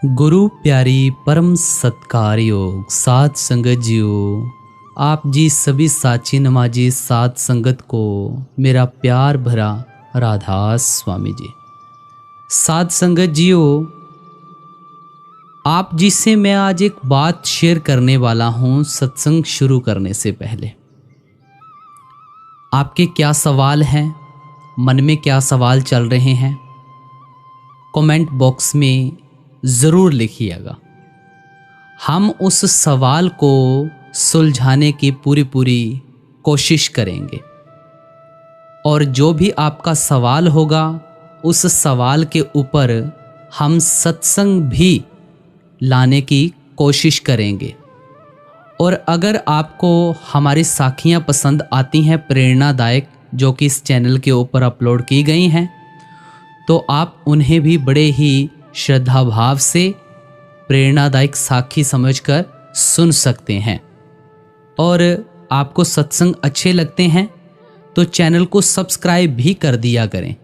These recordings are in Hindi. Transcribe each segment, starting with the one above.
गुरु प्यारी परम सत्कार योग साध संगत जियो। आप जी सभी साची नमाजी साध संगत को मेरा प्यार भरा राधा स्वामी जी। साध संगत जियो, आप जी से मैं आज एक बात शेयर करने वाला हूँ सत्संग शुरू करने से पहले। आपके क्या सवाल हैं, मन में क्या सवाल चल रहे हैं, कमेंट बॉक्स में ज़रूर लिखिएगा। हम उस सवाल को सुलझाने की पूरी कोशिश करेंगे और जो भी आपका सवाल होगा उस सवाल के ऊपर हम सत्संग भी लाने की कोशिश करेंगे। और अगर आपको हमारी साखियाँ पसंद आती हैं प्रेरणादायक, जो कि इस चैनल के ऊपर अपलोड की गई हैं, तो आप उन्हें भी बड़े ही श्रद्धा भाव से प्रेरणादायक साखी समझकर सुन सकते हैं। और आपको सत्संग अच्छे लगते हैं तो चैनल को सब्सक्राइब भी कर दिया करें,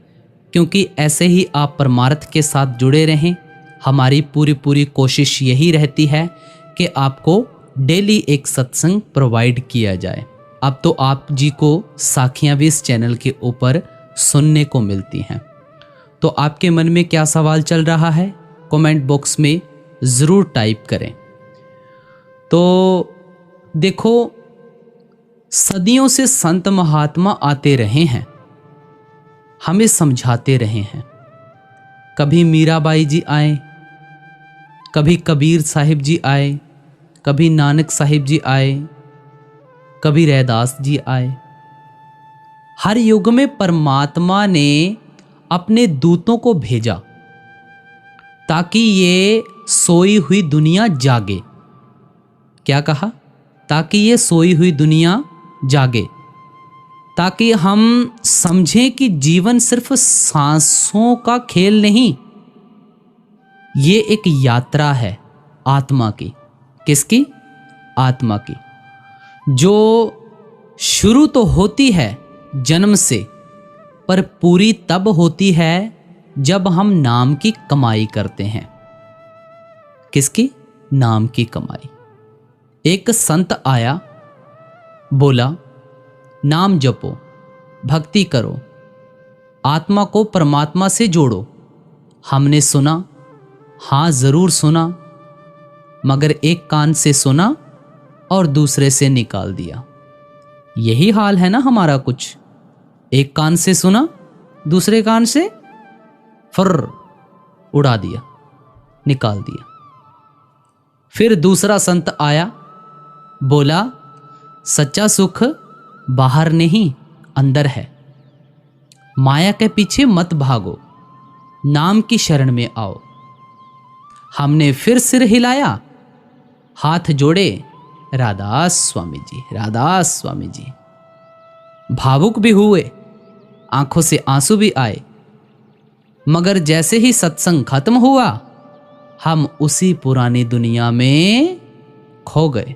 क्योंकि ऐसे ही आप परमार्थ के साथ जुड़े रहें। हमारी पूरी कोशिश यही रहती है कि आपको डेली एक सत्संग प्रोवाइड किया जाए। अब तो आप जी को साखियाँ भी इस चैनल के ऊपर सुनने को मिलती हैं। तो आपके मन में क्या सवाल चल रहा है, कमेंट बॉक्स में ज़रूर टाइप करें। तो देखो, सदियों से संत महात्मा आते रहे हैं, हमें समझाते रहे हैं। कभी मीराबाई जी आए, कभी कबीर साहिब जी आए, कभी नानक साहिब जी आए, कभी रैदास जी आए। हर युग में परमात्मा ने अपने दूतों को भेजा ताकि ये सोई हुई दुनिया जागे। क्या कहा? ताकि ये सोई हुई दुनिया जागे, ताकि हम समझें कि जीवन सिर्फ सांसों का खेल नहीं, ये एक यात्रा है आत्मा की। किसकी? आत्मा की, जो शुरू तो होती है जन्म से, पर पूरी तब होती है जब हम नाम की कमाई करते हैं। किसकी? नाम की कमाई। एक संत आया, बोला नाम जपो, भक्ति करो, आत्मा को परमात्मा से जोड़ो। हमने सुना, हाँ ज़रूर सुना, मगर एक कान से सुना और दूसरे से निकाल दिया। यही हाल है ना हमारा कुछ। एक कान से सुना, दूसरे कान से फर्र उड़ा दिया, निकाल दिया। फिर दूसरा संत आया, बोला सच्चा सुख बाहर नहीं अंदर है, माया के पीछे मत भागो, नाम की शरण में आओ। हमने फिर सिर हिलाया, हाथ जोड़े, राधास स्वामी जी, राधास स्वामी जी। भावुक भी हुए, आंखों से आंसू भी आए, मगर जैसे ही सत्संग खत्म हुआ, हम उसी पुरानी दुनिया में खो गए।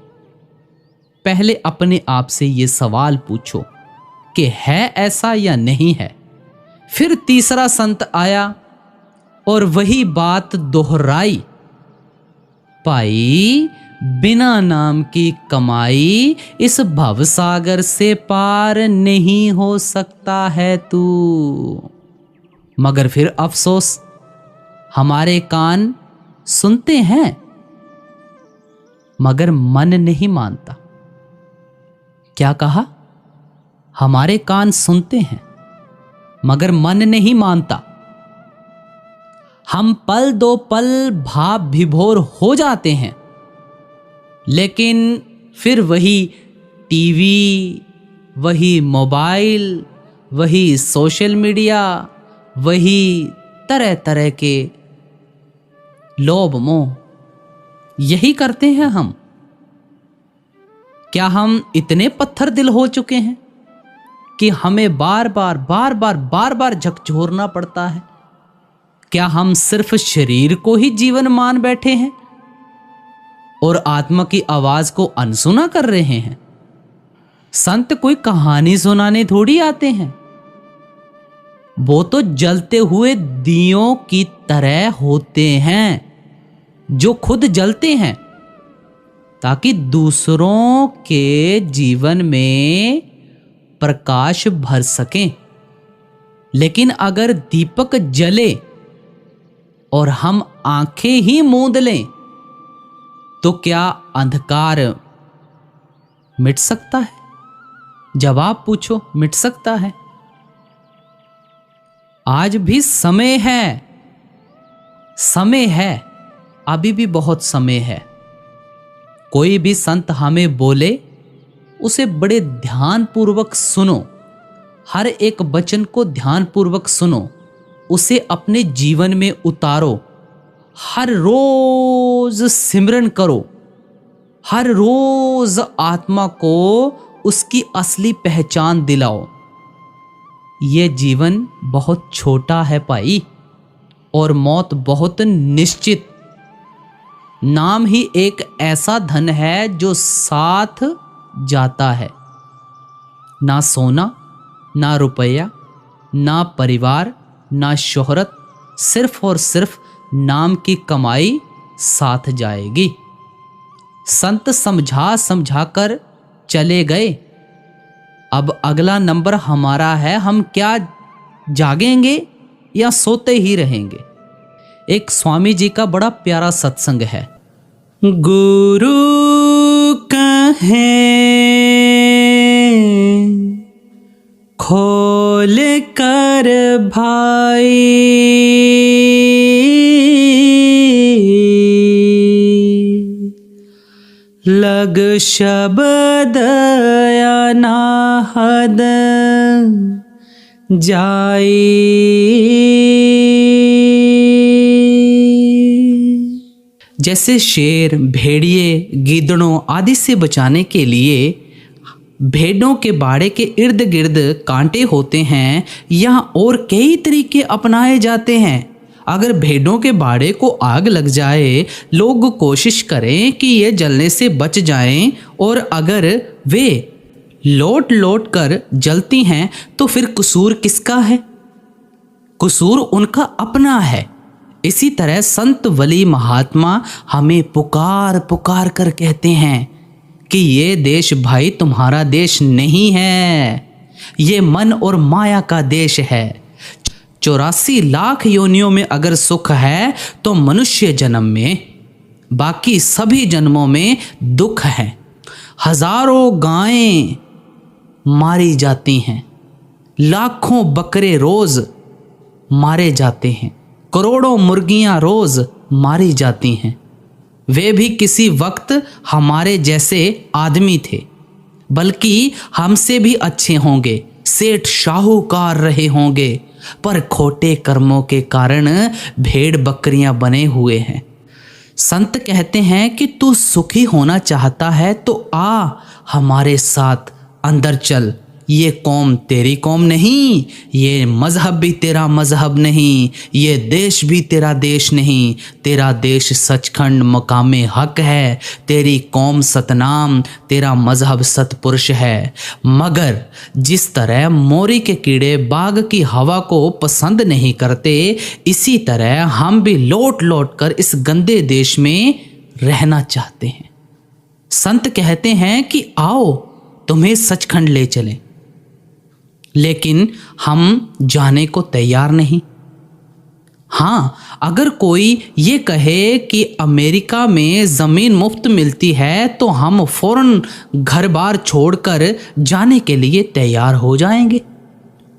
पहले अपने आप से ये सवाल पूछो कि है ऐसा या नहीं है। फिर तीसरा संत आया और वही बात दोहराई, भाई बिना नाम की कमाई इस भवसागर से पार नहीं हो सकता है तू। मगर फिर अफसोस, हमारे कान सुनते हैं मगर मन नहीं मानता। क्या कहा? हमारे कान सुनते हैं मगर मन नहीं मानता। हम पल दो पल भाव विभोर हो जाते हैं, लेकिन फिर वही टीवी, वही मोबाइल, वही सोशल मीडिया, वही तरह तरह के लोभ मोह, यही करते हैं हम। क्या हम इतने पत्थर दिल हो चुके हैं कि हमें बार बार झकझोरना पड़ता है? क्या हम सिर्फ शरीर को ही जीवन मान बैठे हैं और आत्मा की आवाज को अनसुना कर रहे हैं? संत कोई कहानी सुनाने थोड़ी आते हैं, वो तो जलते हुए दियों की तरह होते हैं। जो खुद जलते हैं ताकि दूसरों के जीवन में प्रकाश भर सकें। लेकिन अगर दीपक जले और हम आंखें ही मूंद लें तो क्या अंधकार मिट सकता है? जवाब पूछो, मिट सकता है? आज भी समय है, समय है, अभी भी बहुत समय है। कोई भी संत हमें बोले उसे बड़े ध्यानपूर्वक सुनो, हर एक वचन को ध्यानपूर्वक सुनो, उसे अपने जीवन में उतारो, हर रोज सिमरन करो, हर रोज आत्मा को उसकी असली पहचान दिलाओ। ये जीवन बहुत छोटा है भाई, और मौत बहुत निश्चित। नाम ही एक ऐसा धन है जो साथ जाता है। ना सोना, ना रुपया, ना परिवार, ना शोहरत, सिर्फ और सिर्फ नाम की कमाई साथ जाएगी। संत समझा समझा कर चले गए। अब अगला नंबर हमारा है, हम क्या जागेंगे या सोते ही रहेंगे। एक स्वामी जी का बड़ा प्यारा सत्संग है। गुरु कहे खोल कर भाई, लग शब्द अनाहद जाई। जैसे शेर, भेड़िए, गीदड़ों आदि से बचाने के लिए भेड़ों के बाड़े के इर्द गिर्द कांटे होते हैं, या और कई तरीके अपनाए जाते हैं। अगर भेड़ों के बाड़े को आग लग जाए, लोग कोशिश करें कि ये जलने से बच जाएं, और अगर वे लौट लौट कर जलती हैं तो फिर कसूर किसका है? कसूर उनका अपना है। इसी तरह संत वली महात्मा हमें पुकार पुकार कर कहते हैं कि ये देश भाई तुम्हारा देश नहीं है, ये मन और माया का देश है। 84 लाख योनियों में अगर सुख है तो मनुष्य जन्म में, बाकी सभी जन्मों में दुख है। हजारों गायें मारी जाती हैं, लाखों बकरे रोज मारे जाते हैं, करोड़ों मुर्गियां रोज मारी जाती हैं। वे भी किसी वक्त हमारे जैसे आदमी थे, बल्कि हमसे भी अच्छे होंगे, सेठ शाहूकार रहे होंगे, पर खोटे कर्मों के कारण भेड़ बकरियां बने हुए हैं। संत कहते हैं कि तू सुखी होना चाहता है तो आ हमारे साथ अंदर चल। ये कौम तेरी कौम नहीं, ये मज़हब भी तेरा मज़हब नहीं, ये देश भी तेरा देश नहीं। तेरा देश सचखंड मकामे हक है, तेरी कौम सतनाम, तेरा मज़हब सतपुरुष है। मगर जिस तरह मोरी के कीड़े बाग की हवा को पसंद नहीं करते, इसी तरह हम भी लौट लौट कर इस गंदे देश में रहना चाहते हैं। संत कहते हैं कि आओ तुम्हें सचखंड ले चलें, लेकिन हम जाने को तैयार नहीं। हाँ, अगर कोई ये कहे कि अमेरिका में ज़मीन मुफ्त मिलती है तो हम फौरन घर बार छोड़कर जाने के लिए तैयार हो जाएंगे।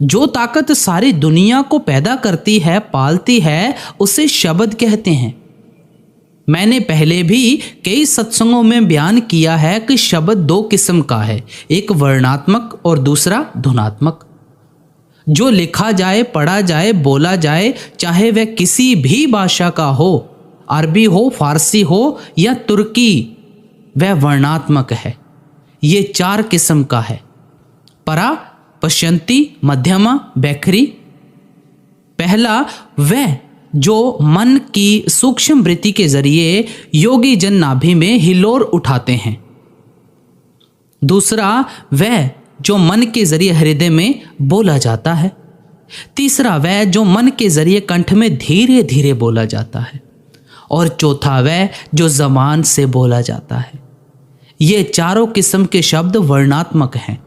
जो ताकत सारी दुनिया को पैदा करती है, पालती है, उसे शब्द कहते हैं। मैंने पहले भी कई सत्संगों में बयान किया है कि शब्द दो किस्म का है, एक वर्णात्मक और दूसरा धुनात्मक। जो लिखा जाए, पढ़ा जाए, बोला जाए, चाहे वह किसी भी भाषा का हो, अरबी हो, फारसी हो या तुर्की, वह वर्णात्मक है। ये 4 किस्म का है, परा, पश्यंती, मध्यमा, बैखरी। पहला वह जो मन की सूक्ष्म वृत्ति के जरिए योगी जन नाभि में हिलोर उठाते हैं। दूसरा वह जो मन के जरिए हृदय में बोला जाता है। तीसरा वह जो मन के जरिए कंठ में धीरे धीरे बोला जाता है। और चौथा वह जो ज़बान से बोला जाता है। ये चारों किस्म के शब्द वर्णात्मक हैं।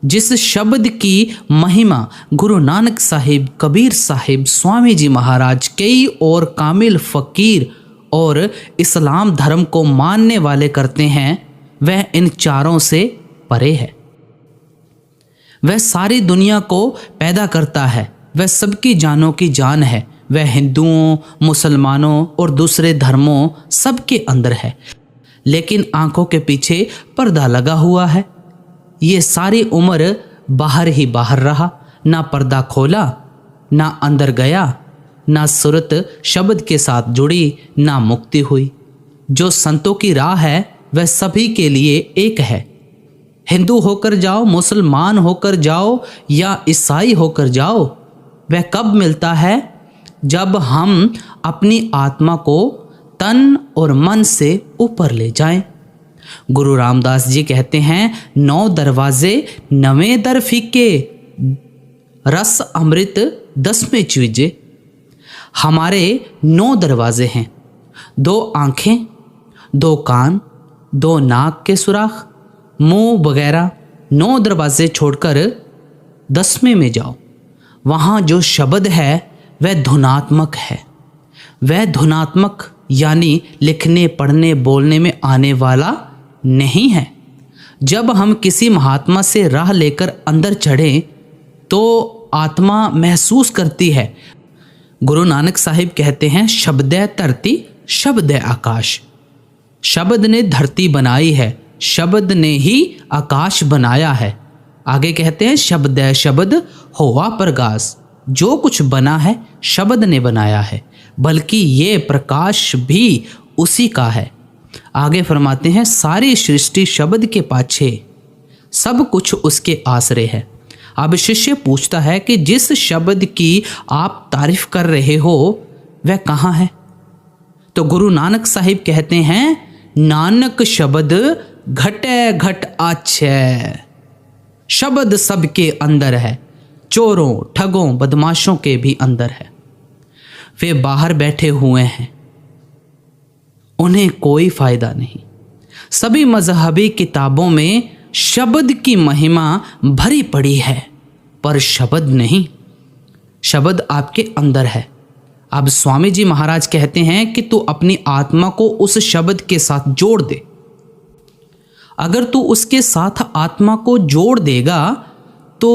जिस शब्द की महिमा गुरु नानक साहिब, कबीर साहिब, स्वामी जी महाराज, कई और कामिल फ़कीर और इस्लाम धर्म को मानने वाले करते हैं, वह इन चारों से परे है। वह सारी दुनिया को पैदा करता है, वह सबकी जानों की जान है, वह हिंदुओं, मुसलमानों और दूसरे धर्मों सबके अंदर है, लेकिन आंखों के पीछे पर्दा लगा हुआ है। ये सारी उम्र बाहर ही बाहर रहा, ना पर्दा खोला, ना अंदर गया, ना सूरत शब्द के साथ जुड़ी, ना मुक्ति हुई। जो संतों की राह है वह सभी के लिए एक है। हिंदू होकर जाओ, मुसलमान होकर जाओ या ईसाई होकर जाओ, वह कब मिलता है? जब हम अपनी आत्मा को तन और मन से ऊपर ले जाएं। गुरु रामदास जी कहते हैं, 9 दरवाजे नवे दर फीके, रस अमृत 10वें चूजे। हमारे 9 दरवाजे हैं, 2 आँखें, 2 कान, 2 नाक के सुराख, मुंह वगैरह। 9 दरवाजे छोड़कर 10वें में जाओ। वहाँ जो शब्द है वह धुनात्मक है। वह धुनात्मक यानी लिखने, पढ़ने, बोलने में आने वाला नहीं है। जब हम किसी महात्मा से राह लेकर अंदर चढ़ें तो आत्मा महसूस करती है। गुरु नानक साहिब कहते हैं, शब्दे धरती शब्दे आकाश। शब्द ने धरती बनाई है, शब्द ने ही आकाश बनाया है। आगे कहते हैं, शब्दे शब्द होवा प्रकाश। जो कुछ बना है शब्द ने बनाया है, बल्कि ये प्रकाश भी उसी का है। आगे फरमाते हैं, सारी सृष्टि शब्द के पाछे, सब कुछ उसके आसरे है। अब शिष्य पूछता है कि जिस शब्द की आप तारीफ कर रहे हो वह कहाँ है? तो गुरु नानक साहिब कहते हैं, नानक शब्द घटे घट आछे। शब्द सबके अंदर है, चोरों, ठगों, बदमाशों के भी अंदर है। वे बाहर बैठे हुए हैं, उन्हें कोई फायदा नहीं। सभी मजहबी किताबों में शब्द की महिमा भरी पड़ी है, पर शब्द नहीं। शब्द आपके अंदर है। अब स्वामी जी महाराज कहते हैं कि तू अपनी आत्मा को उस शब्द के साथ जोड़ दे। अगर तू उसके साथ आत्मा को जोड़ देगा तो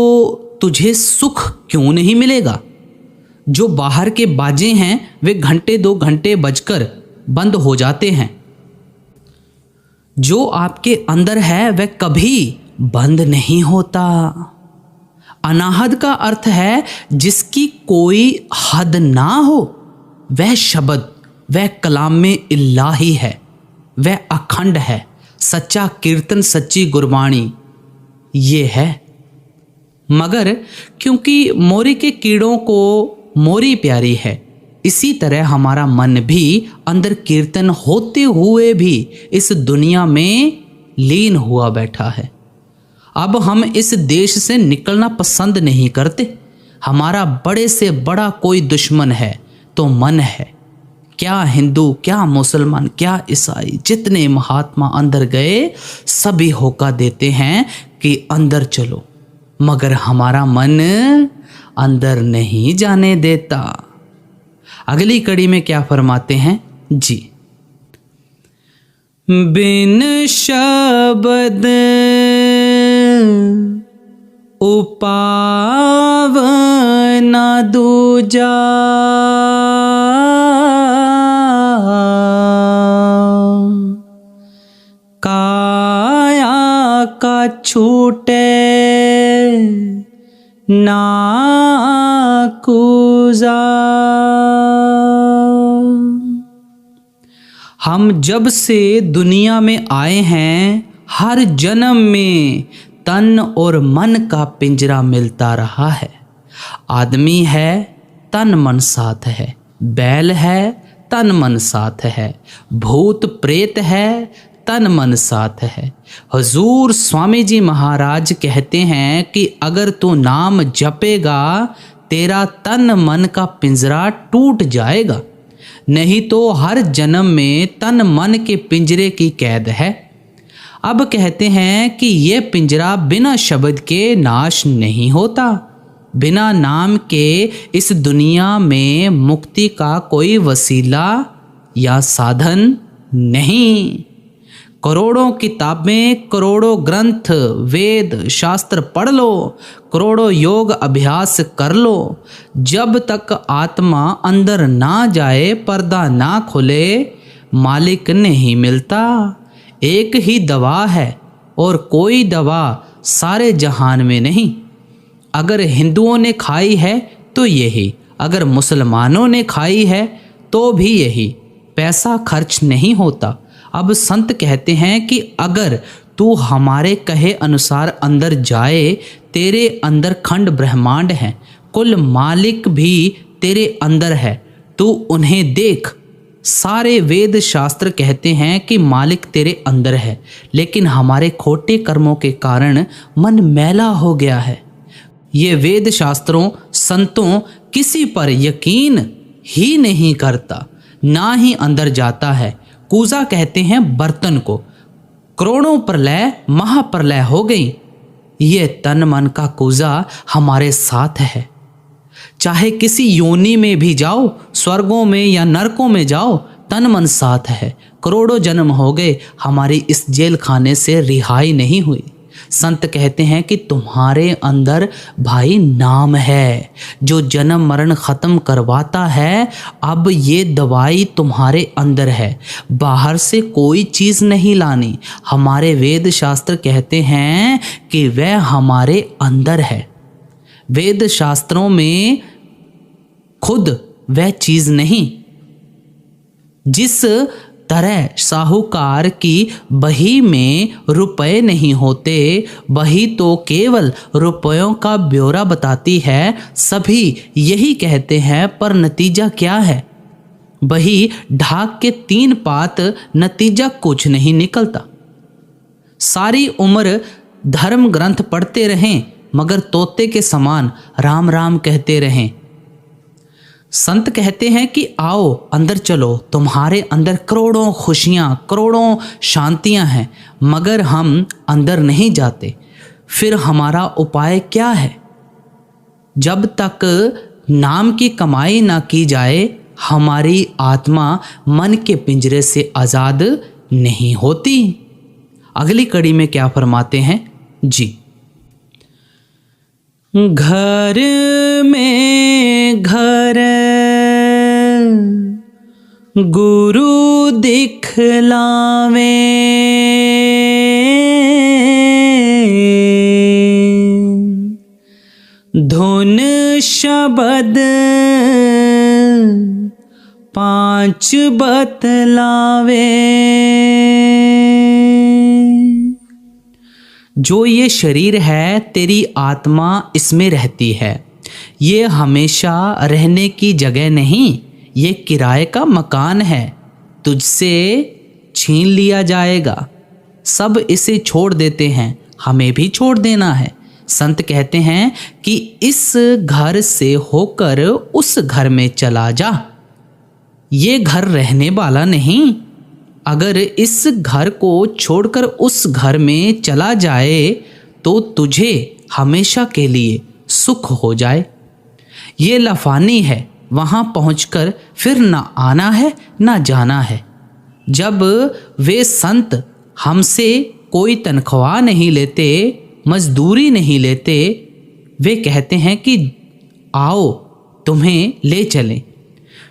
तुझे सुख क्यों नहीं मिलेगा? जो बाहर के बाजे हैं वे घंटे 2 घंटे बजकर बंद हो जाते हैं। जो आपके अंदर है वह कभी बंद नहीं होता। अनाहद का अर्थ है जिसकी कोई हद ना हो। वह शब्द, वह कलाम में इल्लाही है, वह अखंड है, सच्चा कीर्तन, सच्ची गुरबाणी ये है। मगर क्योंकि मोरी के कीड़ों को मोरी प्यारी है, इसी तरह हमारा मन भी अंदर कीर्तन होते हुए भी इस दुनिया में लीन हुआ बैठा है। अब हम इस देश से निकलना पसंद नहीं करते। हमारा बड़े से बड़ा कोई दुश्मन है तो मन है। क्या हिंदू, क्या मुसलमान, क्या ईसाई, जितने महात्मा अंदर गए सभी होका देते हैं कि अंदर चलो, मगर हमारा मन अंदर नहीं जाने देता। अगली कड़ी में क्या फरमाते हैं जी, बिन शब्द उपाव ना दूजा, काया का छूटे ना कूजा। हम जब से दुनिया में आए हैं हर जन्म में तन और मन का पिंजरा मिलता रहा है। आदमी है तन मन साथ है, बैल है तन मन साथ है, भूत प्रेत है तन मन साथ है। हुजूर स्वामी जी महाराज कहते हैं कि अगर तू नाम जपेगा तेरा तन मन का पिंजरा टूट जाएगा। नहीं तो हर जन्म में तन मन के पिंजरे की कैद है। अब कहते हैं कि ये पिंजरा बिना शब्द के नाश नहीं होता। बिना नाम के इस दुनिया में मुक्ति का कोई वसीला या साधन नहीं। करोड़ों किताबें, करोड़ों ग्रंथ, वेद शास्त्र पढ़ लो, करोड़ों योग अभ्यास कर लो, जब तक आत्मा अंदर ना जाए, पर्दा ना खुले, मालिक नहीं मिलता। एक ही दवा है और कोई दवा सारे जहान में नहीं। अगर हिंदुओं ने खाई है तो यही, अगर मुसलमानों ने खाई है तो भी यही। पैसा खर्च नहीं होता। अब संत कहते हैं कि अगर तू हमारे कहे अनुसार अंदर जाए, तेरे अंदर खंड ब्रह्मांड है, कुल मालिक भी तेरे अंदर है, तू उन्हें देख। सारे वेद शास्त्र कहते हैं कि मालिक तेरे अंदर है, लेकिन हमारे खोटे कर्मों के कारण मन मैला हो गया है। ये वेद शास्त्रों संतों किसी पर यकीन ही नहीं करता, ना ही अंदर जाता है। कूजा कहते हैं बर्तन को। करोड़ों प्रलय महाप्रलय हो गई, ये तन मन का कूजा हमारे साथ है। चाहे किसी योनि में भी जाओ, स्वर्गों में या नरकों में जाओ, तन मन साथ है। करोड़ों जन्म हो गए, हमारी इस जेल खाने से रिहाई नहीं हुई। संत कहते हैं कि तुम्हारे अंदर भाई नाम है जो जन्म मरण ख़त्म करवाता है। अब ये दवाई तुम्हारे अंदर है, बाहर से कोई चीज़ नहीं लानी। हमारे वेद शास्त्र कहते हैं कि वह हमारे अंदर है। वेद शास्त्रों में खुद वह चीज़ नहीं। जिस तरह साहूकार की बही में रुपए नहीं होते, बही तो केवल रुपयों का ब्यौरा बताती है, सभी यही कहते हैं, पर नतीजा क्या है? बही ढाक के 3 पात, नतीजा कुछ नहीं निकलता। सारी उम्र धर्म ग्रंथ पढ़ते रहें, मगर तोते के समान राम राम कहते रहें। संत कहते हैं कि आओ अंदर चलो, तुम्हारे अंदर करोड़ों खुशियाँ, करोड़ों शांतियाँ हैं, मगर हम अंदर नहीं जाते। फिर हमारा उपाय क्या है? जब तक नाम की कमाई ना की जाए, हमारी आत्मा मन के पिंजरे से आज़ाद नहीं होती। अगली कड़ी में क्या फरमाते हैं जी? घर में घर गुरु दिखलावे, धुन शब्द 5 बतलावे। जो ये शरीर है, तेरी आत्मा इसमें रहती है। ये हमेशा रहने की जगह नहीं, ये किराए का मकान है, तुझसे छीन लिया जाएगा। सब इसे छोड़ देते हैं, हमें भी छोड़ देना है। संत कहते हैं कि इस घर से होकर उस घर में चला जा। ये घर रहने वाला नहीं। अगर इस घर को छोड़कर उस घर में चला जाए तो तुझे हमेशा के लिए सुख हो जाए। ये लफानी है, वहाँ पहुँचकर फिर ना आना है ना जाना है। जब वे संत हमसे कोई तनख्वाह नहीं लेते, मजदूरी नहीं लेते, वे कहते हैं कि आओ तुम्हें ले चलें,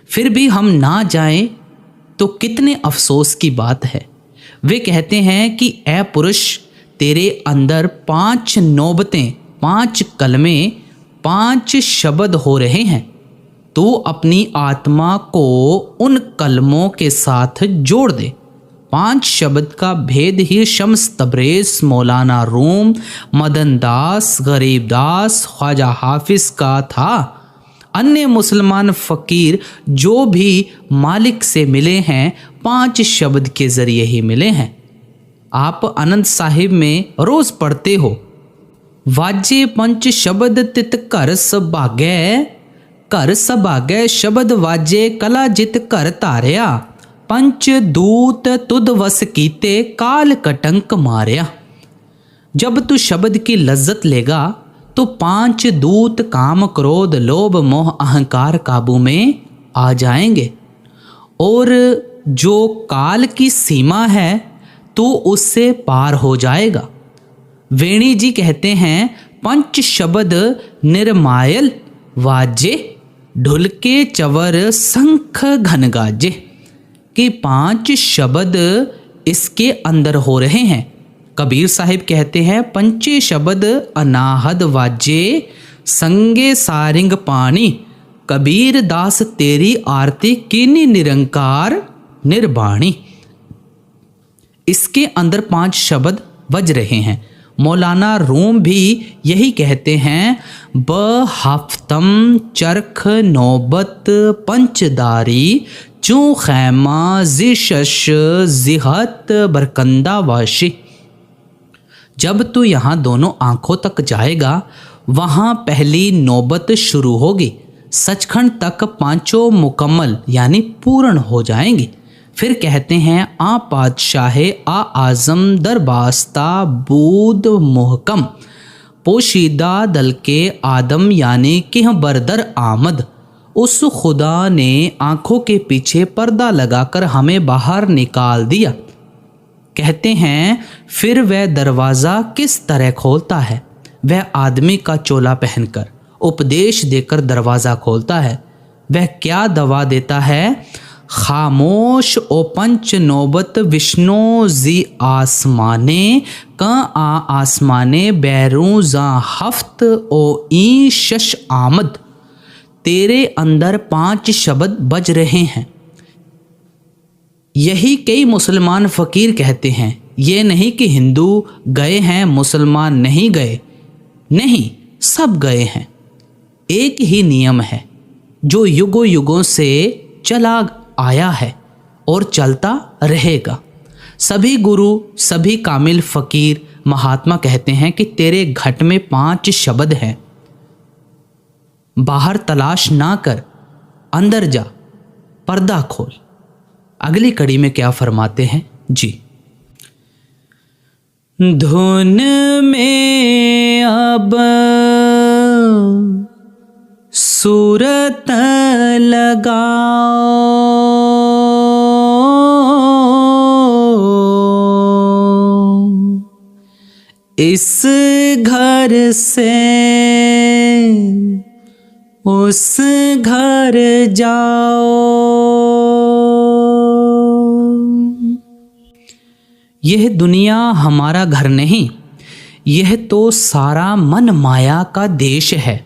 फिर भी हम ना जाएं तो कितने अफसोस की बात है। वे कहते हैं कि ऐ पुरुष, तेरे अंदर 5 नौबतें, 5 कलमे, 5 शब्द हो रहे हैं। तू अपनी आत्मा को उन कलमों के साथ जोड़ दे। 5 शब्द का भेद ही शम्स तबरेज़, मौलाना रूम, मदन दास, गरीब दास, ख्वाजा हाफिज का था। अन्य मुसलमान फ़कीर जो भी मालिक से मिले हैं, 5 शब्द के ज़रिए ही मिले हैं। आप आनंद साहिब में रोज़ पढ़ते हो, वाजे 5 शब्द तित घर सभागै, घर सभागे शब्द वाजे कला जित घर धारिया, पंच दूत तुद वस कीते काल कटंक मारिया। जब तू शब्द की लज्जत लेगा तो 5 दूत काम क्रोध लोभ मोह अहंकार काबू में आ जाएंगे, और जो काल की सीमा है तो उससे पार हो जाएगा। वेणी जी कहते हैं पंच शब्द निर्मायल वाजे, ढुलके चवर शंख घन गाजे, कि 5 शब्द इसके अंदर हो रहे हैं। कबीर साहिब कहते हैं पंचे शब्द अनाहद वाजे, संगे सारिंग पानी, कबीर दास तेरी आरती कीनी निरंकार निर्वाणी। इसके अंदर 5 शब्द बज रहे हैं। मौलाना रूम भी यही कहते हैं, ब हफ्तम चरख नौबत पंचदारी, चू खैमा जिशश जिहत बरकंदा वाशी। जब तू यहाँ दोनों आँखों तक जाएगा वहाँ पहली नौबत शुरू होगी, सचखंड तक 5 मुकम्मल यानी पूर्ण हो जाएंगी। फिर कहते हैं आ पातशाहे आ आज़म दरबास्ता बूद मुहकम, पोशीदा दल के आदम यानी कि बरदर आमद। उस खुदा ने आँखों के पीछे पर्दा लगाकर हमें बाहर निकाल दिया। कहते हैं फिर वह दरवाज़ा किस तरह खोलता है, वह आदमी का चोला पहनकर उपदेश देकर दरवाज़ा खोलता है। वह क्या दवा देता है, खामोश ओ पंच नौबत विष्णु जी आसमाने, क आ आसमाने बैरू जा हफ्त ओ ई शश आमद। तेरे अंदर 5 शब्द बज रहे हैं। यही कई मुसलमान फ़कीर कहते हैं। ये नहीं कि हिंदू गए हैं मुसलमान नहीं गए, नहीं, सब गए हैं। एक ही नियम है जो युगों युगों से चला आया है और चलता रहेगा। सभी गुरु, सभी कामिल फ़कीर, महात्मा कहते हैं कि तेरे घट में 5 शब्द हैं। बाहर तलाश ना कर, अंदर जा, पर्दा खोल। अगली कड़ी में क्या फरमाते हैं जी, धुन में अब सूरत लगाओ, इस घर से उस घर जाओ। यह दुनिया हमारा घर नहीं, यह तो सारा मन माया का देश है।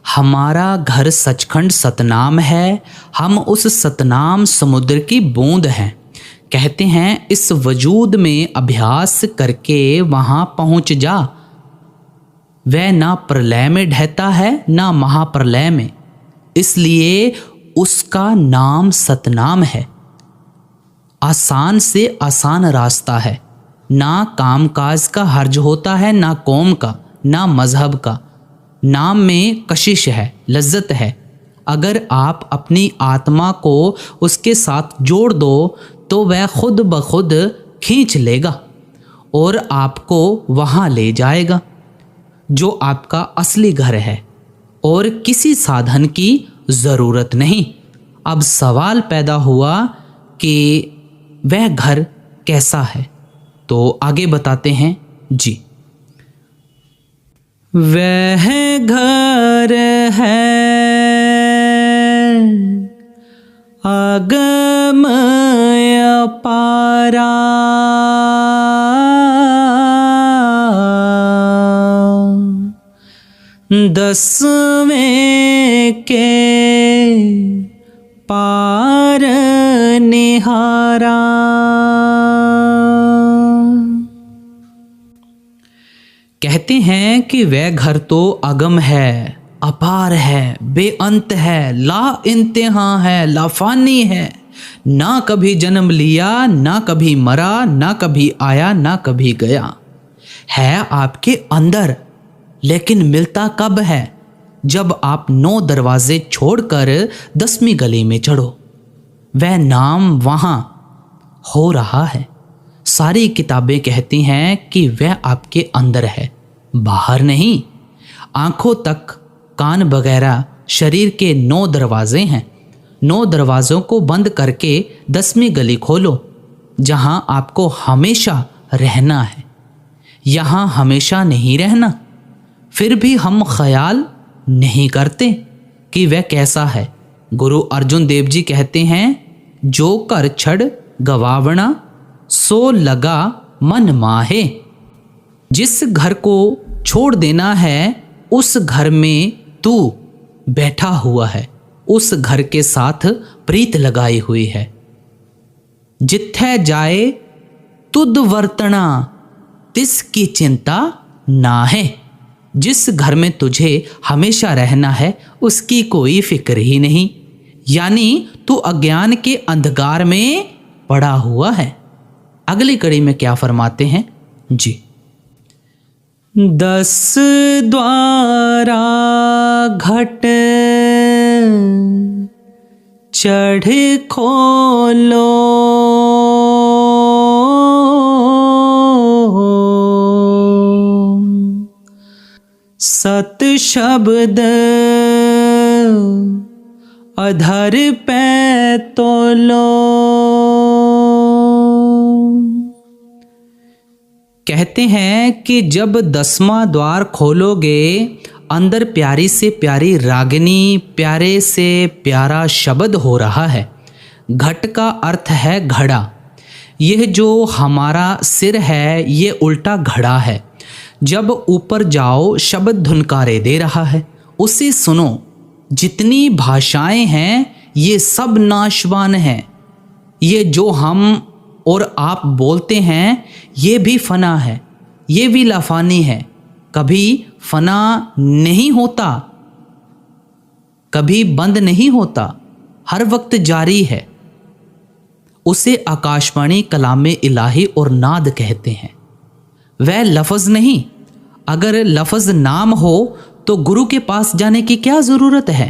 हमारा घर सचखंड सतनाम है, हम उस सतनाम समुद्र की बूंद हैं। कहते हैं इस वजूद में अभ्यास करके वहाँ पहुँच जा। वह ना प्रलय में ढहता है ना महाप्रलय में, इसलिए उसका नाम सतनाम है। आसान से आसान रास्ता है, ना कामकाज का हर्ज होता है, ना कौम का, ना मज़हब का। नाम में कशिश है, लज्जत है। अगर आप अपनी आत्मा को उसके साथ जोड़ दो तो वह खुद ब खुद खींच लेगा और आपको वहाँ ले जाएगा जो आपका असली घर है, और किसी साधन की ज़रूरत नहीं। अब सवाल पैदा हुआ कि वह घर कैसा है, तो आगे बताते हैं जी, वह घर है अगम अपारा, दसवें के पार निहारा। कहते हैं कि वह घर तो अगम है, अपार है, बेअंत है, ला इंतहा है, लाफानी है। ना कभी जन्म लिया, ना कभी मरा, ना कभी आया, ना कभी गया। है आपके अंदर, लेकिन मिलता कब है? जब आप 9 दरवाजे छोड़कर 10वीं गली में चढ़ो। वह नाम वहाँ हो रहा है। सारी किताबें कहती हैं कि वह आपके अंदर है, बाहर नहीं। आंखों तक, कान वगैरह शरीर के 9 दरवाजे हैं। 9 दरवाज़ों को बंद करके 10वीं गली खोलो, जहाँ आपको हमेशा रहना है। यहाँ हमेशा नहीं रहना। फिर भी हम ख्याल नहीं करते कि वह कैसा है। गुरु अर्जुन देव जी कहते हैं, जो कर छड़ गवावना सो लगा मन माहे। जिस घर को छोड़ देना है उस घर में तू बैठा हुआ है, उस घर के साथ प्रीत लगाई हुई है। जिथे जाए तुद वर्तना तिसकी चिंता ना है। जिस घर में तुझे हमेशा रहना है उसकी कोई फिक्र ही नहीं, यानी तू अज्ञान के अंधकार में पड़ा हुआ है। अगली कड़ी में क्या फरमाते हैं जी। 10 द्वारा घट चढ़ खोलो, सत शब्द अधर पे तोलो। कहते हैं कि जब 10वां द्वार खोलोगे, अंदर प्यारी से प्यारी रागिनी, प्यारे से प्यारा शब्द हो रहा है। घट का अर्थ है घड़ा। यह जो हमारा सिर है ये उल्टा घड़ा है। जब ऊपर जाओ शब्द धुनकारे दे रहा है, उसे सुनो। जितनी भाषाएं हैं ये सब नाशवान हैं। ये जो हम और आप बोलते हैं ये भी फना है, ये भी लाफानी है। कभी फना नहीं होता, कभी बंद नहीं होता, हर वक्त जारी है। उसे आकाशवाणी कलामे इलाही और नाद कहते हैं। वह लफ्ज़ नहीं। अगर लफ्ज़ नाम हो तो गुरु के पास जाने की क्या ज़रूरत है।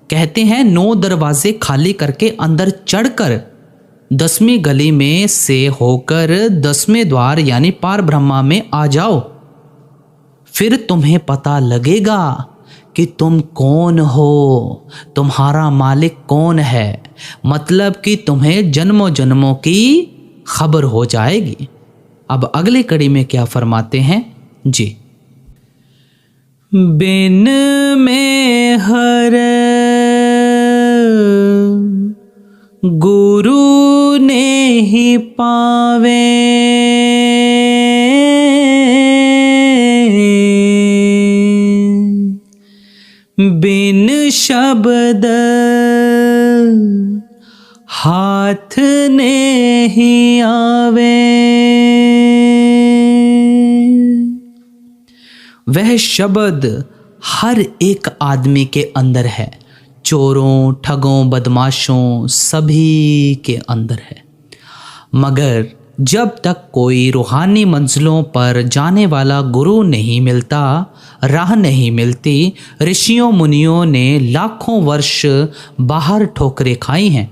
कहते हैं 9 दरवाजे खाली करके अंदर चढ़कर 10वीं गली में से होकर 10वें द्वार यानी पार ब्रह्मा में आ जाओ। फिर तुम्हें पता लगेगा कि तुम कौन हो, तुम्हारा मालिक कौन है। मतलब कि तुम्हें जन्मों जन्मों की खबर हो जाएगी। अब अगली कड़ी में क्या फरमाते हैं जी। बिन में हर गुरु ने ही पावे, बिन शब्द हाथ ने ही आवे। वह शब्द हर एक आदमी के अंदर है। चोरों, ठगों, बदमाशों सभी के अंदर है। मगर जब तक कोई रूहानी मंजिलों पर जाने वाला गुरु नहीं मिलता, राह नहीं मिलती। ऋषियों मुनियों ने लाखों वर्ष बाहर ठोकरें खाई हैं।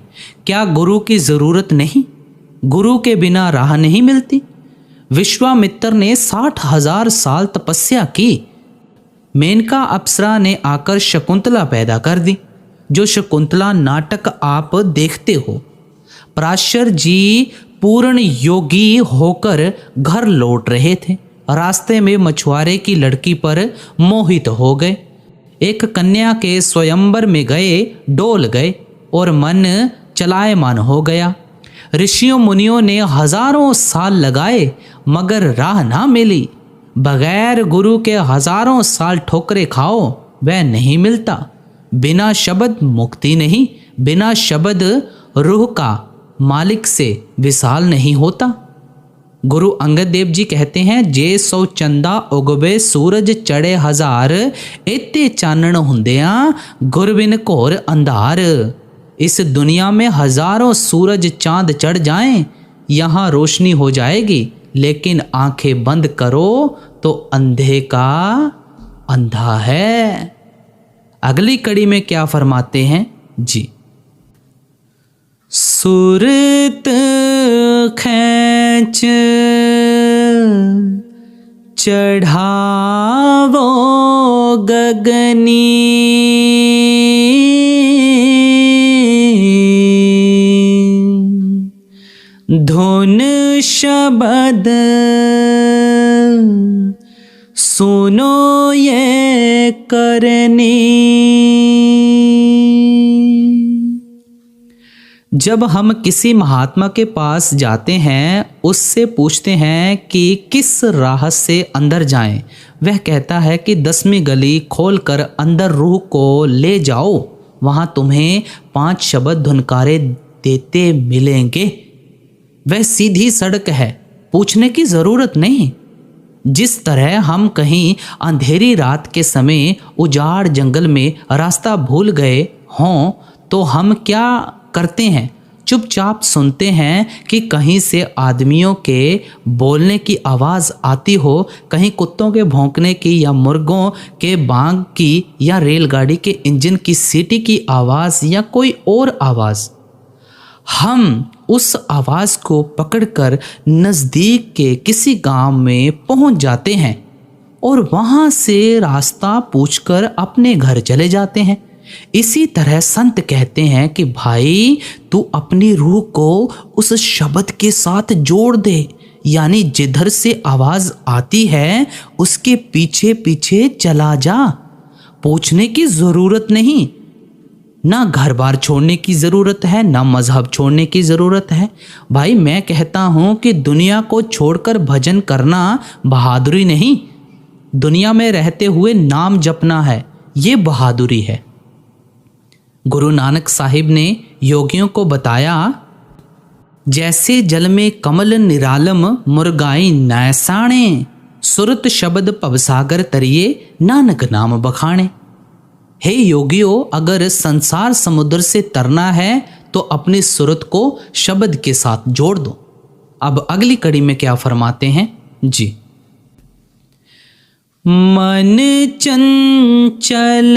क्या गुरु की ज़रूरत नहीं? गुरु के बिना राह नहीं मिलती। विश्वामित्र ने 60,000 साल तपस्या की। मेनका अप्सरा ने आकर शकुंतला पैदा कर दी, जो शकुंतला नाटक आप देखते हो। पराशर जी पूर्ण योगी होकर घर लौट रहे थे। रास्ते में मछुआरे की लड़की पर मोहित हो गए। एक कन्या के स्वयंवर में गए, डोल गए और मन चलायमान हो गया। ऋषियों मुनियों ने हजारों साल लगाए मगर राह ना मिली। बगैर गुरु के हजारों साल ठोकरे खाओ, वह नहीं मिलता। बिना शब्द मुक्ति नहीं, बिना शब्द रूह का मालिक से विशाल नहीं होता। गुरु अंगद देव जी कहते हैं, जे सौ चंदा उगवे सूरज चढ़े हजार, इत्ते चानण हुंदियां गुर बिन घोर अंधार। इस दुनिया में हजारों सूरज चांद चढ़ जाएं, यहाँ रोशनी हो जाएगी। लेकिन आंखें बंद करो तो अंधे का अंधा है। अगली कड़ी में क्या फरमाते हैं जी। सूरत खैंच चढ़ावो गगनी, धुन शब्द सुनो ये करनी। जब हम किसी महात्मा के पास जाते हैं, उससे पूछते हैं कि किस राह से अंदर जाएं, वह कहता है कि 10वीं गली खोलकर अंदर रूह को ले जाओ, वहाँ तुम्हें 5 शब्द धुनकारे देते मिलेंगे। वह सीधी सड़क है, पूछने की ज़रूरत नहीं। जिस तरह हम कहीं अंधेरी रात के समय उजाड़ जंगल में रास्ता भूल गए हों तो हम क्या करते हैं, चुपचाप सुनते हैं कि कहीं से आदमियों के बोलने की आवाज़ आती हो, कहीं कुत्तों के भौंकने की या मुर्गों के बांग की या रेलगाड़ी के इंजन की सीटी की आवाज़ या कोई और आवाज़। हम उस आवाज़ को पकड़कर नज़दीक के किसी गांव में पहुंच जाते हैं और वहां से रास्ता पूछकर अपने घर चले जाते हैं। इसी तरह संत कहते हैं कि भाई तू अपनी रूह को उस शब्द के साथ जोड़ दे, यानी जिधर से आवाज़ आती है उसके पीछे पीछे चला जा। पूछने की ज़रूरत नहीं, ना घर बार छोड़ने की ज़रूरत है, ना मज़हब छोड़ने की ज़रूरत है। भाई मैं कहता हूँ कि दुनिया को छोड़कर भजन करना बहादुरी नहीं, दुनिया में रहते हुए नाम जपना है, ये बहादुरी है। गुरु नानक साहिब ने योगियों को बताया, जैसे जल में कमल निरालम मुर्गाई नैसाणे, सुरत शब्द पवसागर तरिए नानक नाम बखाणे। हे योगियों, अगर संसार समुद्र से तरना है तो अपनी सुरत को शब्द के साथ जोड़ दो। अब अगली कड़ी में क्या फरमाते हैं जी। मन चंचल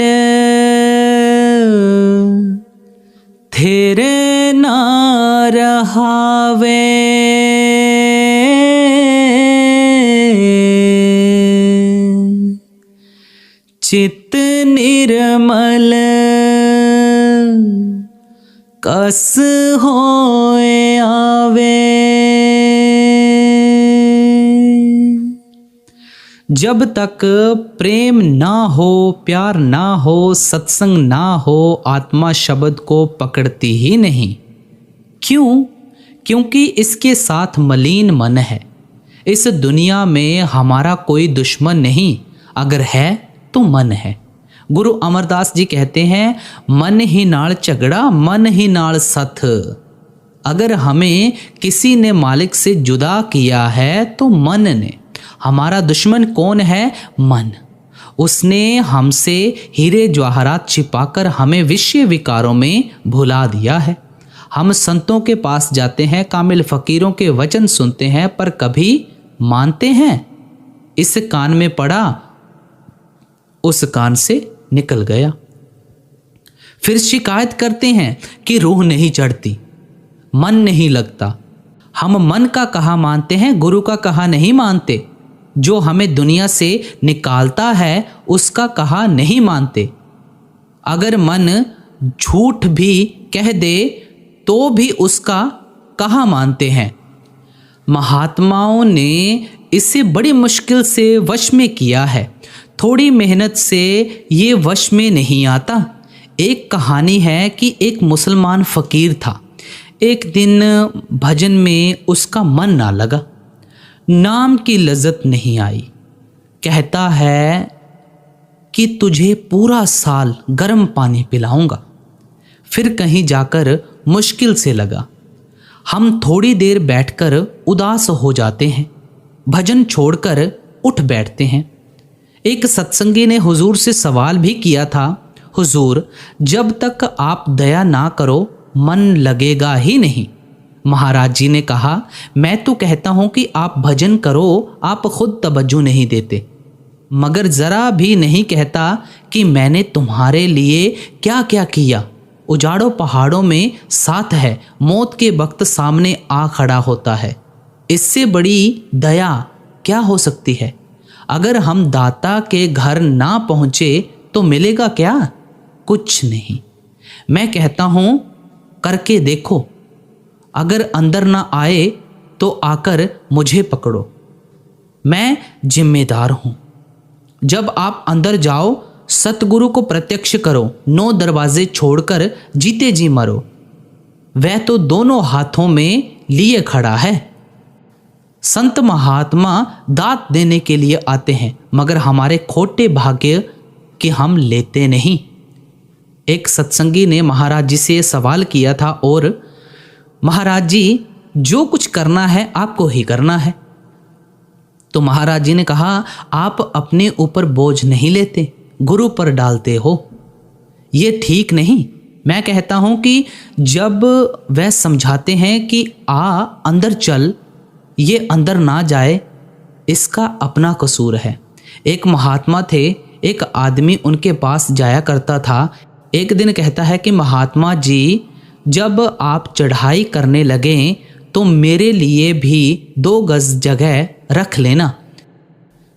थिर ना रहावे, चित निर्मल कस होए आवे। जब तक प्रेम ना हो, प्यार ना हो, सत्संग ना हो, आत्मा शब्द को पकड़ती ही नहीं। क्यों? क्योंकि इसके साथ मलिन मन है। इस दुनिया में हमारा कोई दुश्मन नहीं, अगर है तो मन है। गुरु अमरदास जी कहते हैं, मन ही नाल झगड़ा, मन ही नाल सथ। अगर हमें किसी ने मालिक से जुदा किया है तो मन ने। हमारा दुश्मन कौन है? मन। उसने हमसे हीरे जवाहरात छिपाकर हमें विषय विकारों में भुला दिया है। हम संतों के पास जाते हैं, कामिल फकीरों के वचन सुनते हैं, पर कभी मानते हैं? इस कान में पड़ा, उस कान से निकल गया। फिर शिकायत करते हैं कि रूह नहीं चढ़ती, मन नहीं लगता। हम मन का कहा मानते हैं, गुरु का कहा नहीं मानते। जो हमें दुनिया से निकालता है उसका कहा नहीं मानते। अगर मन झूठ भी कह दे तो भी उसका कहा मानते हैं। महात्माओं ने इसे बड़ी मुश्किल से वश में किया है। थोड़ी मेहनत से ये वश में नहीं आता। एक कहानी है कि एक मुसलमान फ़कीर था। एक दिन भजन में उसका मन ना लगा, नाम की लज्जत नहीं आई। कहता है कि तुझे पूरा साल गर्म पानी पिलाऊंगा। फिर कहीं जाकर मुश्किल से लगा। हम थोड़ी देर बैठकर उदास हो जाते हैं, भजन छोड़कर उठ बैठते हैं। एक सत्संगी ने हुजूर से सवाल भी किया था, हुजूर जब तक आप दया ना करो मन लगेगा ही नहीं। महाराज जी ने कहा, मैं तो कहता हूँ कि आप भजन करो, आप खुद तवज्जो नहीं देते। मगर ज़रा भी नहीं कहता कि मैंने तुम्हारे लिए क्या क्या किया। उजाड़ों पहाड़ों में साथ है, मौत के वक्त सामने आ खड़ा होता है। इससे बड़ी दया क्या हो सकती है? अगर हम दाता के घर ना पहुँचे तो मिलेगा क्या? कुछ नहीं। मैं कहता हूँ करके देखो। अगर अंदर ना आए तो आकर मुझे पकड़ो, मैं जिम्मेदार हूँ। जब आप अंदर जाओ सतगुरु को प्रत्यक्ष करो, 9 दरवाजे छोड़कर जीते जी मरो। वह तो दोनों हाथों में लिए खड़ा है। संत महात्मा दात देने के लिए आते हैं, मगर हमारे खोटे भाग्य कि हम लेते नहीं। एक सत्संगी ने महाराज जी से सवाल किया था, और महाराज जी जो कुछ करना है आपको ही करना है। तो महाराज जी ने कहा, आप अपने ऊपर बोझ नहीं लेते, गुरु पर डालते हो। ये ठीक नहीं। मैं कहता हूँ कि जब वह समझाते हैं कि आ अंदर चल, ये अंदर ना जाए, इसका अपना कसूर है। एक महात्मा थे, एक आदमी उनके पास जाया करता था। एक दिन कहता है कि महात्मा जी, जब आप चढ़ाई करने लगें तो मेरे लिए भी 2 गज जगह रख लेना।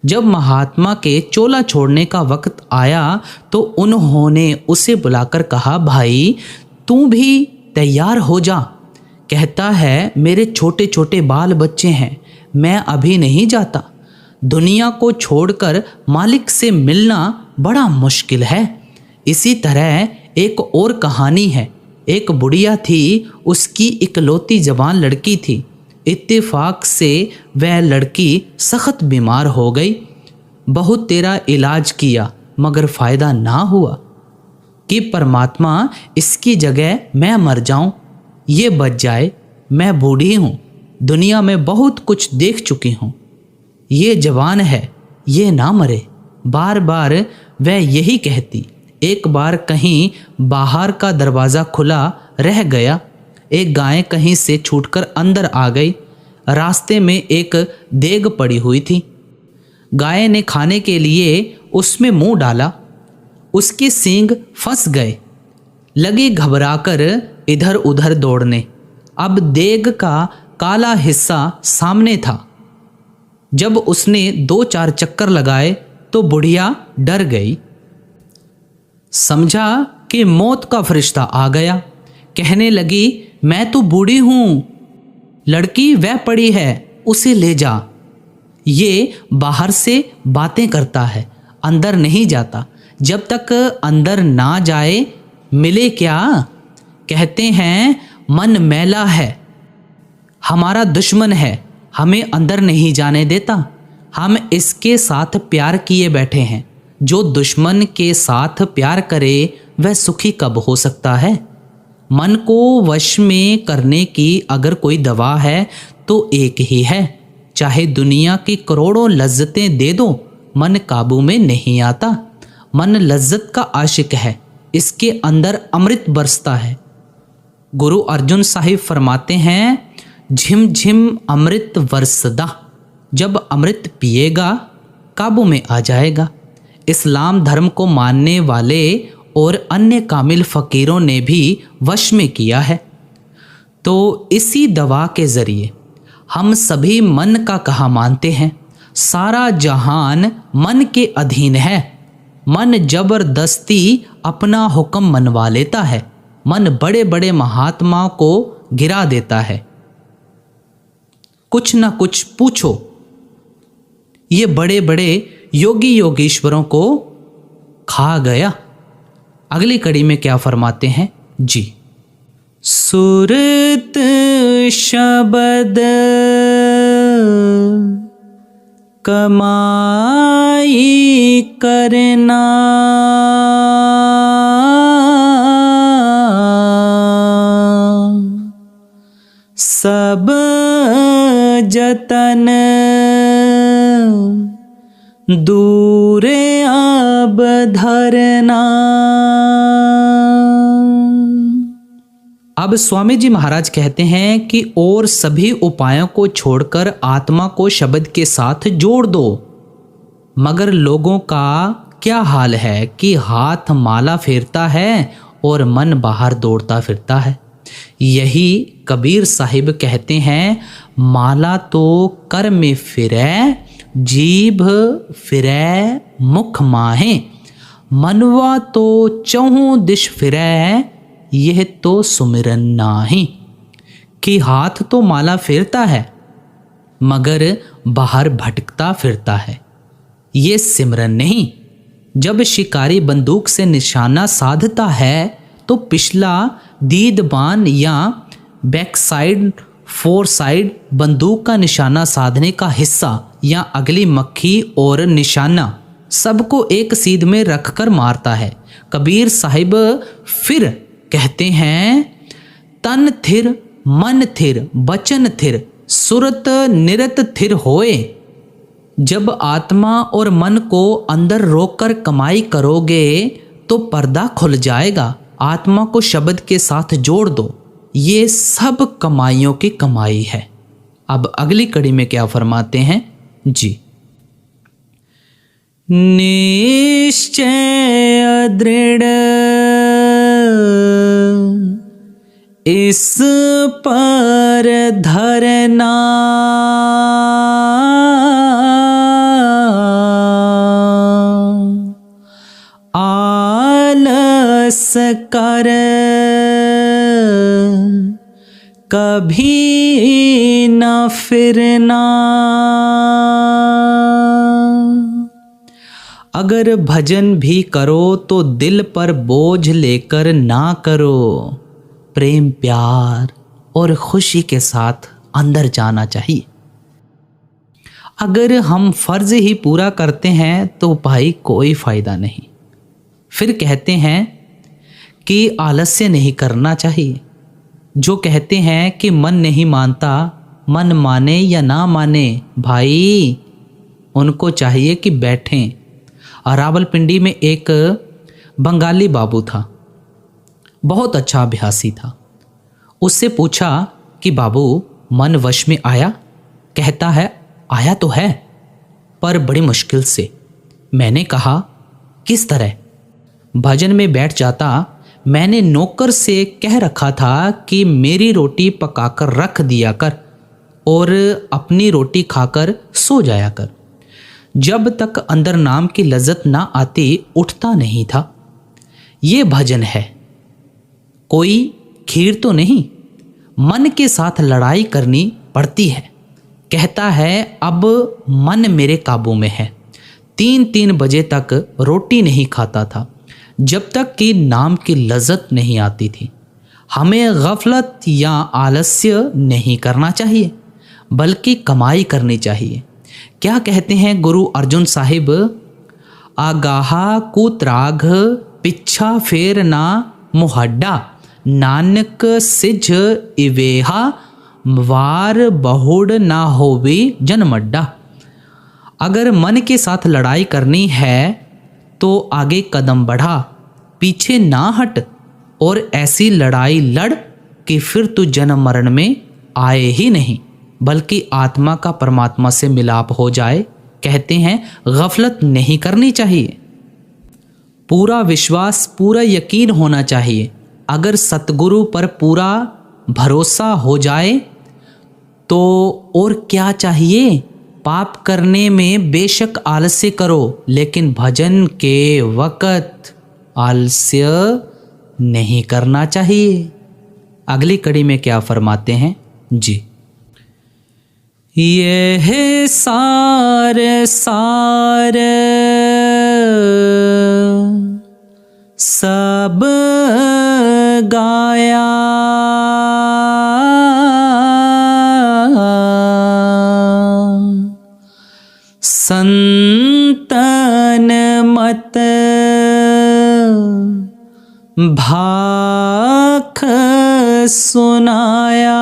जब महात्मा के चोला छोड़ने का वक्त आया तो उन्होंने उसे बुलाकर कहा, भाई तू भी तैयार हो जा। कहता है, मेरे छोटे छोटे बाल बच्चे हैं, मैं अभी नहीं जाता। दुनिया को छोड़कर मालिक से मिलना बड़ा मुश्किल है। इसी तरह एक और कहानी है। एक बुढ़िया थी, उसकी इकलौती जवान लड़की थी। इत्तेफाक से वह लड़की सख्त बीमार हो गई। बहुत तेरा इलाज किया मगर फ़ायदा ना हुआ कि परमात्मा इसकी जगह मैं मर जाऊं, ये बच जाए। मैं बूढ़ी हूँ, दुनिया में बहुत कुछ देख चुकी हूँ। ये जवान है, ये ना मरे। बार बार वह यही कहती। एक बार कहीं बाहर का दरवाज़ा खुला रह गया। एक गाय कहीं से छूटकर अंदर आ गई। रास्ते में एक देग पड़ी हुई थी। गाय ने खाने के लिए उसमें मुंह डाला। उसके सींग फंस गए। लगी घबराकर इधर उधर दौड़ने। अब देग का काला हिस्सा सामने था। जब उसने 2-4 चक्कर लगाए तो बुढ़िया डर गई। समझा कि मौत का फरिश्ता आ गया। कहने लगी, मैं तो बूढ़ी हूँ, लड़की वह पड़ी है, उसे ले जा। ये बाहर से बातें करता है, अंदर नहीं जाता। जब तक अंदर ना जाए मिले क्या? कहते हैं मन मैला है, हमारा दुश्मन है, हमें अंदर नहीं जाने देता। हम इसके साथ प्यार किए बैठे हैं। जो दुश्मन के साथ प्यार करे वह सुखी कब हो सकता है? मन को वश में करने की अगर कोई दवा है तो एक ही है। चाहे दुनिया की करोड़ों लज्जतें दे दो, मन काबू में नहीं आता। मन लज्जत का आशिक है, इसके अंदर अमृत बरसता है। गुरु अर्जुन साहिब फरमाते हैं, झिम झिम अमृत बरसदा। जब अमृत पिएगा काबू में आ जाएगा। इस्लाम धर्म को मानने वाले और अन्य कामिल फ़कीरों ने भी वश में किया है। तो इसी दवा के ज़रिए हम सभी मन का कहा मानते हैं। सारा जहान मन के अधीन है। मन जबरदस्ती अपना हुक्म मनवा लेता है। मन बड़े बड़े महात्माओं को गिरा देता है। कुछ ना कुछ पूछो, ये बड़े बड़े योगी योगीश्वरों को खा गया। अगली कड़ी में क्या फरमाते हैं जी। सुरत शब्द कमाई करना, सब जतन दूर अब धरना। अब स्वामी जी महाराज कहते हैं कि और सभी उपायों को छोड़कर आत्मा को शब्द के साथ जोड़ दो। मगर लोगों का क्या हाल है कि हाथ माला फेरता है और मन बाहर दौड़ता फिरता है। यही कबीर साहिब कहते हैं, माला तो कर में फिरै, जीभ फिरै मुख माहे, मनवा तो चहु दिश फिरै, यह तो सुमिरन नाही। कि हाथ तो माला फेरता है मगर बाहर भटकता फिरता है, ये सिमरन नहीं। जब शिकारी बंदूक से निशाना साधता है तो पिछला दीदबान या बैक साइड फोर साइड बंदूक का निशाना साधने का हिस्सा या अगली मक्खी और निशाना सबको एक सीध में रखकर मारता है। कबीर साहिब फिर कहते हैं, तन थिर मन थिर बचन थिर सुरत निरत थिर होए। जब आत्मा और मन को अंदर रोककर कमाई करोगे तो पर्दा खुल जाएगा। आत्मा को शब्द के साथ जोड़ दो, ये सब कमाइयों की कमाई है। अब अगली कड़ी में क्या फरमाते हैं जी। निश्चय दृढ़ इस पर धरना, आलस कर कभी न फिरना। अगर भजन भी करो तो दिल पर बोझ लेकर ना करो, प्रेम प्यार और खुशी के साथ अंदर जाना चाहिए। अगर हम फर्ज ही पूरा करते हैं तो भाई कोई फ़ायदा नहीं। फिर कहते हैं कि आलस्य नहीं करना चाहिए। जो कहते हैं कि मन नहीं मानता, मन माने या ना माने भाई, उनको चाहिए कि बैठें। रावलपिंडी में एक बंगाली बाबू था, बहुत अच्छा अभ्यासी था। उससे पूछा कि बाबू मन वश में आया? कहता है आया तो है पर बड़ी मुश्किल से। मैंने कहा किस तरह? भजन में बैठ जाता, मैंने नौकर से कह रखा था कि मेरी रोटी पकाकर रख दिया कर और अपनी रोटी खाकर सो जाया कर। जब तक अंदर नाम की लज्जत ना आती उठता नहीं था। ये भजन है, कोई खीर तो नहीं। मन के साथ लड़ाई करनी पड़ती है। कहता है अब मन मेरे काबू में है। 3-3 बजे तक रोटी नहीं खाता था जब तक कि नाम की लज्जत नहीं आती थी। हमें गफलत या आलस्य नहीं करना चाहिए बल्कि कमाई करनी चाहिए। क्या कहते हैं गुरु अर्जुन साहिब, आगाहा कुत्राघ पिछा फेर ना मुहड्डा, नानक सिज इवेहा वार बहुड़ ना होवी जनमड्डा। अगर मन के साथ लड़ाई करनी है तो आगे कदम बढ़ा, पीछे ना हट और ऐसी लड़ाई लड़ कि फिर तू जन्म मरण में आए ही नहीं बल्कि आत्मा का परमात्मा से मिलाप हो जाए। कहते हैं गफलत नहीं करनी चाहिए, पूरा विश्वास पूरा यकीन होना चाहिए। अगर सतगुरु पर पूरा भरोसा हो जाए तो और क्या चाहिए। पाप करने में बेशक आलस्य करो लेकिन भजन के वक़्त आलस्य नहीं करना चाहिए। अगली कड़ी में क्या फरमाते हैं जी। यह सार सार सब गाया, संतन मत भाख सुनाया।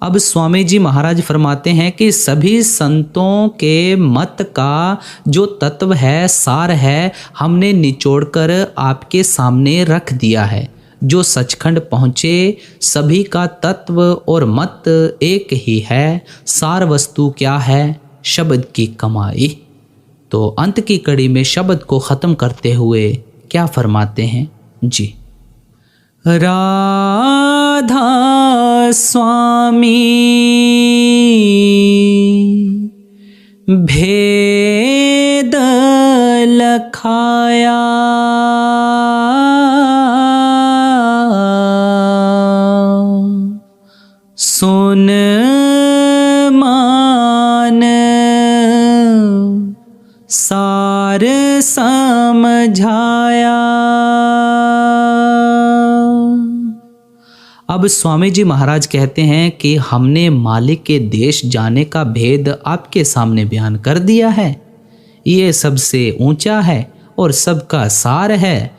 अब स्वामी जी महाराज फरमाते हैं कि सभी संतों के मत का जो तत्व है, सार है, हमने निचोड़कर आपके सामने रख दिया है। जो सचखंड पहुँचे सभी का तत्व और मत एक ही है, सार वस्तु क्या है, शब्द की कमाई। तो अंत की कड़ी में शब्द को ख़त्म करते हुए क्या फरमाते हैं जी। राधा स्वामी भेद लखाया, सुन मान सार समझाया। अब स्वामी जी महाराज कहते हैं कि हमने मालिक के देश जाने का भेद आपके सामने बयान कर दिया है। ये सबसे ऊंचा है और सबका सार है।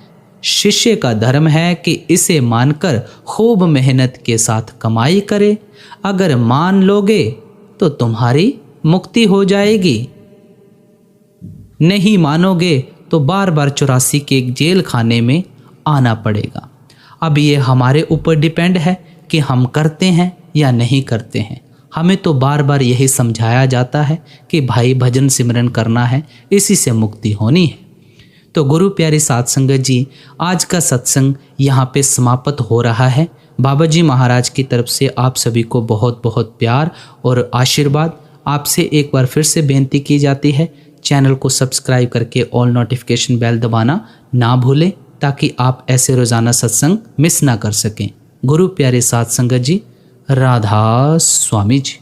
शिष्य का धर्म है कि इसे मानकर खूब मेहनत के साथ कमाई करे। अगर मान लोगे तो तुम्हारी मुक्ति हो जाएगी, नहीं मानोगे तो बार बार 84 के जेल खाने में आना पड़ेगा। अब ये हमारे ऊपर डिपेंड है कि हम करते हैं या नहीं करते हैं। हमें तो बार बार यही समझाया जाता है कि भाई भजन सिमरन करना है, इसी से मुक्ति होनी है। तो गुरु प्यारे साध संगत जी, आज का सत्संग यहाँ पे समाप्त हो रहा है। बाबा जी महाराज की तरफ से आप सभी को बहुत बहुत प्यार और आशीर्वाद। आपसे एक बार फिर से बेनती की जाती है, चैनल को सब्सक्राइब करके ऑल नोटिफिकेशन बेल दबाना ना भूलें, ताकि आप ऐसे रोज़ाना सत्संग मिस ना कर सकें। गुरु प्यारे साध संगत जी, राधा स्वामी जी।